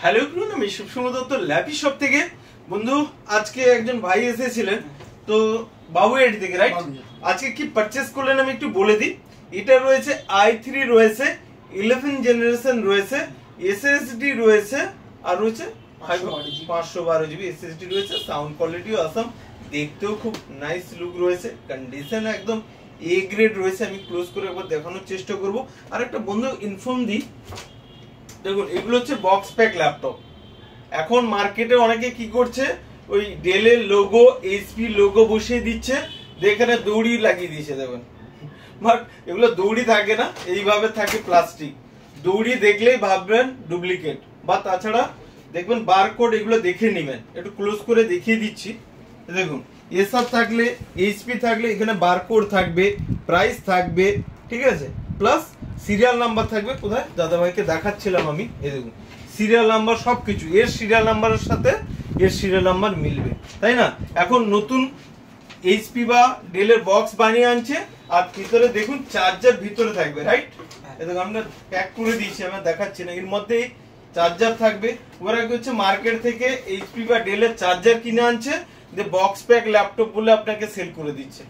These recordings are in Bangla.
হ্যালো এভরিওয়ান, আমি সুব্রত দত্ত ল্যাপি শপ থেকে। বন্ধু, আজকে একজন ভাই এসেছিলেন তো বাবুয়াটি থেকে, রাইট? আজকে কি পারচেজ করলেন আমি একটু বলে দিই। এটা রয়েছে i3 রয়েছে, 11 জেনারেশন রয়েছে, এসএসডি রয়েছে, আর রয়েছে 512 জিবি এসএসডি রয়েছে। সাউন্ড কোয়ালিটিও আসাম, দেখতেও খুব নাইস লুক রয়েছে, কন্ডিশন একদম এ গ্রেড রয়েছে। আমি ক্লোজ করে একবার দেখানোর চেষ্টা করব। আর একটা বন্ধু ইনফর্ম দিই, দেখুন এগুলো হচ্ছে বক্স প্যাক ল্যাপটপ। এখন মার্কেটে অনেকে কি করছে, ওই ডেলের লোগো, এইচপি লোগো বসিয়ে দিচ্ছে, এখানে দড়ি লাগিয়ে দিয়েছে। দেখুন, বাট এগুলো দড়ি থাকে না, এইভাবে থাকে প্লাস্টিক। দড়ি দেখলেই ভাববেন ডুপ্লিকেট, বা তাছাড়া দেখবেন বারকোড, এগুলো দেখে নেবেন। একটু ক্লোজ করে দেখিয়ে দিচ্ছি। দেখুন, এসব থাকলে, এইচপি থাকলে এখানে বারকোড থাকবে, প্রাইস থাকবে, ঠিক আছে, প্লাস সিরিয়াল নাম্বার থাকবে। কোথায় দাদাভাইকে দেখাচ্ছিলাম আমি, এই দেখুন সিরিয়াল নাম্বার, সবকিছু এর সিরিয়াল নাম্বারের সাথে এর সিরিয়াল নাম্বার মিলবে, তাই না? এখন নতুন এইচপি বা ডেলের বক্স বানিয়ে আনছে, আর ভিতরে দেখুন চার্জার ভিতরে থাকবে, রাইট? এই দেখুন আমরা প্যাক করে দিয়েছি, আমরা দেখাচ্ছি না, এর মধ্যে চার্জার থাকবে। ওরা কি হচ্ছে, মার্কেট থেকে এইচপি বা ডেলের চার্জার কিনে আনছে, যে বক্স প্যাক ল্যাপটপ বলে আপনাকে সেল করে দিচ্ছে।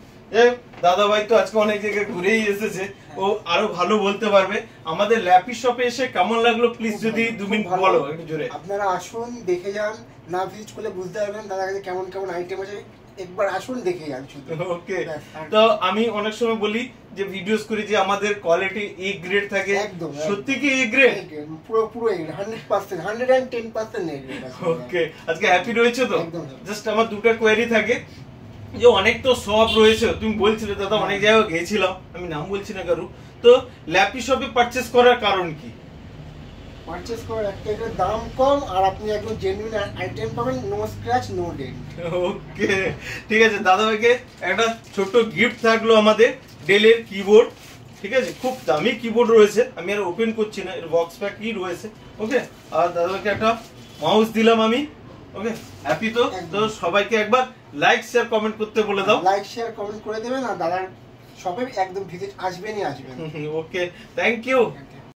দাদা ভাই তো আজকে অনেক জায়গায় ঘুরেই এসেছে, ও আরো ভালো বলতে পারবে। আমাদের ল্যাপি শপে এসে কেমন লাগলো প্লিজ যদি 2 মিনিট বলো একটু জোরে। আপনারা আসুন, দেখে যান, না ভিজিট করলে বুঝতে পারবেন দাদার কাছে কেমন কেমন আইটেম আছে। একবার আসুন, দেখে যান শুধু। ওকে, তো আমি অনেক সময় বলি যে ভিডিওস করি যে আমাদের কোয়ালিটি এ গ্রেড থাকে, একদম সত্যি কি এ গ্রেড? পুরো পুরো 100%, 110% এ গ্রেড আছে। ওকে, আজকে হ্যাপি রয়েছে তো? জাস্ট আমার দুটো কোয়েরি থাকে, যে অনেক তো শপ রয়েছে, তুমি বলছিলে দাদা অনেক জায়গায় গেছিলাম, আমি নাম বলছি না কারু। তো ল্যাপি শপে পারচেজ করার কারণ কি? পারচেজ করার একটা দাম কম, আর আপনি একদম জেনুইন আইটেম পাবেন, নো স্ক্র্যাচ নো ডেন্ট। ওকে, ঠিক আছে, দাদা ভাইকে একটা ছোট গিফট থাকলো আমাদের, ডেলের কিবোর্ড, ঠিক আছে, খুব দামি কিবোর্ড রয়েছে, আমি আর ওপেন করছি না, এর বক্স প্যাকই রয়েছে। ওকে, আর দাদা ভাইকে একটা মাউস দিলাম আমি। ওকে, হ্যাপি তো? তো সবাইকে একবার লাইক শেয়ার কমেন্ট করতে বলে দাও। লাইক শেয়ার কমেন্ট করে দেবেন, আর দাদার শপে একদম ভিজিট আসবেনই আসবেন। ওকে, থ্যাংক ইউ।